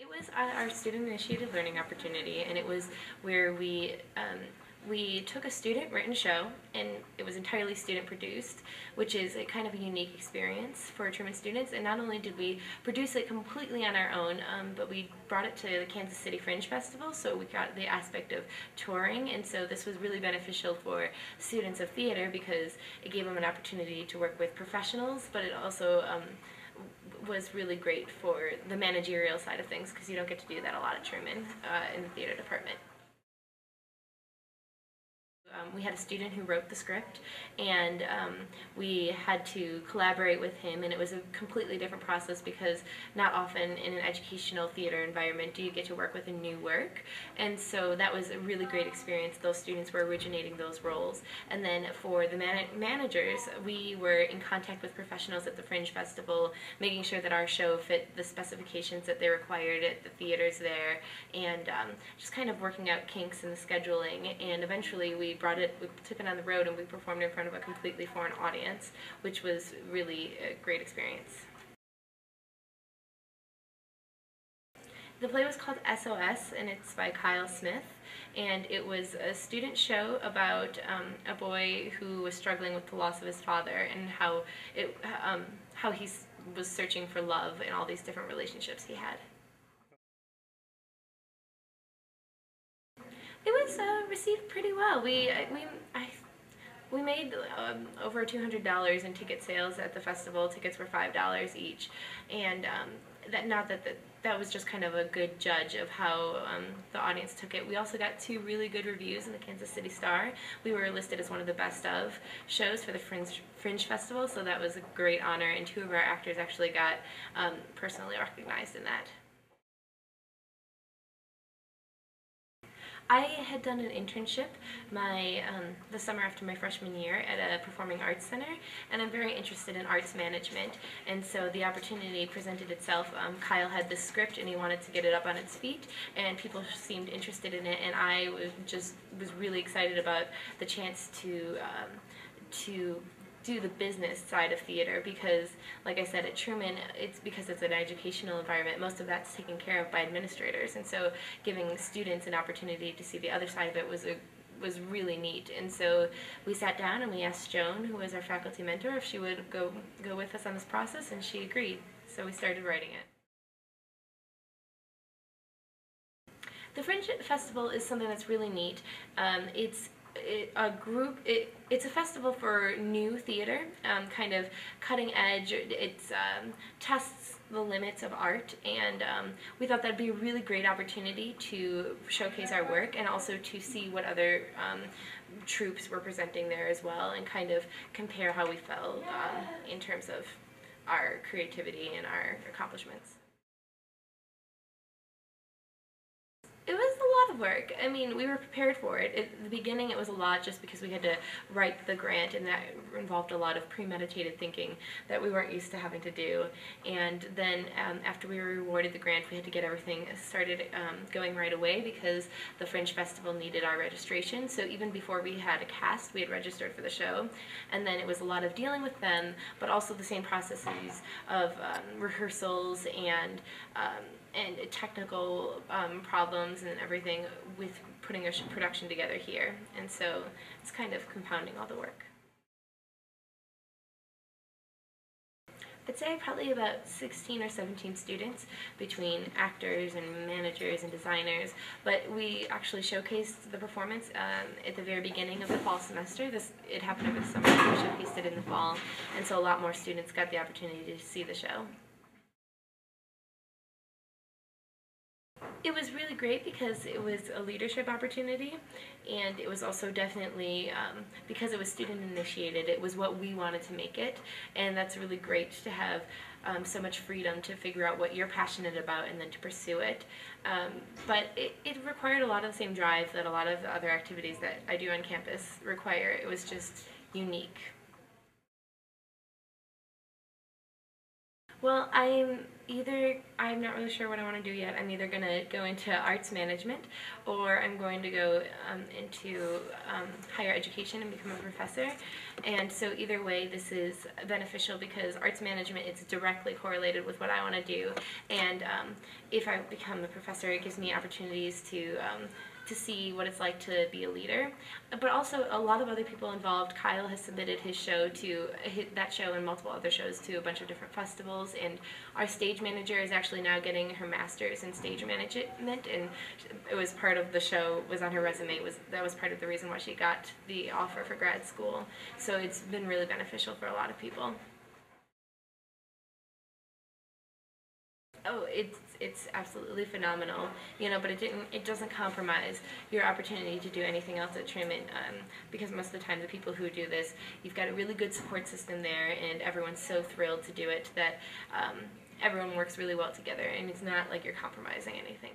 It was our student-initiated learning opportunity, and it was where we took a student-written show, and it was entirely student-produced, which is a kind of a unique experience for Truman students. And not only did we produce it completely on our own, but we brought it to the Kansas City Fringe Festival, so we got the aspect of touring, and so this was really beneficial for students of theater because it gave them an opportunity to work with professionals, but it also was really great for the managerial side of things because you don't get to do that a lot at Truman in the theater department. We had a student who wrote the script, and we had to collaborate with him, and it was a completely different process because not often in an educational theater environment do you get to work with a new work, and so that was a really great experience. Those students were originating those roles, and then for the managers, we were in contact with professionals at the Fringe Festival, making sure that our show fit the specifications that they required at the theaters there, and just kind of working out kinks in the scheduling, and eventually we took it on the road and we performed in front of a completely foreign audience, which was really a great experience. The play was called S.o.s, and it's by Kyle Smith, and it was a student show about a boy who was struggling with the loss of his father and how he was searching for love in all these different relationships he had. It was received pretty well. We made over $200 in ticket sales at the festival. Tickets were $5 each, and that was just kind of a good judge of how the audience took it. We also got 2 really good reviews in the Kansas City Star. We were listed as one of the best of shows for the Fringe Festival, so that was a great honor, and 2 of our actors actually got personally recognized in that. I had done an internship the summer after my freshman year at a performing arts center, and I'm very interested in arts management, and so the opportunity presented itself. Kyle had this script and he wanted to get it up on its feet, and people seemed interested in it, and I was really excited about the chance to do the business side of theater because, like I said, at Truman, because it's an educational environment, most of that's taken care of by administrators, and so giving students an opportunity to see the other side of it was really neat. And so we sat down and we asked Joan, who was our faculty mentor, if she would go with us on this process, and she agreed. So we started writing it. The Fringe Festival is something that's really neat. It's a festival for new theater, kind of cutting edge. It tests the limits of art, and we thought that'd be a really great opportunity to showcase our work and also to see what other troupes were presenting there as well, and kind of compare how we felt in terms of our creativity and our accomplishments. It was a lot of work. I mean, we were prepared for it. At the beginning, it was a lot just because we had to write the grant, and that involved a lot of premeditated thinking that we weren't used to having to do. And then after we were awarded the grant, we had to get everything started going right away because the Fringe Festival needed our registration. So even before we had a cast, we had registered for the show. And then it was a lot of dealing with them, but also the same processes of rehearsals and technical problems and everything with putting a production together here, and so it's kind of compounding all the work. I'd say probably about 16 or 17 students between actors and managers and designers, but we actually showcased the performance at the very beginning of the fall semester. It happened over the summer, we showcased it in the fall, and so a lot more students got the opportunity to see the show. It was really great because it was a leadership opportunity, and it was also definitely, because it was student-initiated, it was what we wanted to make it, and that's really great to have so much freedom to figure out what you're passionate about and then to pursue it. But it required a lot of the same drive that a lot of the other activities that I do on campus require. It was just unique. Well, I'm either I'm not really sure what I want to do yet. I'm either going to go into arts management, or I'm going to go into higher education and become a professor. And so either way, this is beneficial because arts management is directly correlated with what I want to do. And if I become a professor, it gives me opportunities to see what it's like to be a leader. But also a lot of other people involved. Kyle has submitted his show to that show and multiple other shows to a bunch of different festivals, and our stage manager is actually now getting her master's in stage management, and it was part of the show, was on her resume, that was part of the reason why she got the offer for grad school. So it's been really beneficial for a lot of people. Oh, it's absolutely phenomenal, but it doesn't compromise your opportunity to do anything else at Truman, because most of the time the people who do this, you've got a really good support system there, and everyone's so thrilled to do it that everyone works really well together, and it's not like you're compromising anything.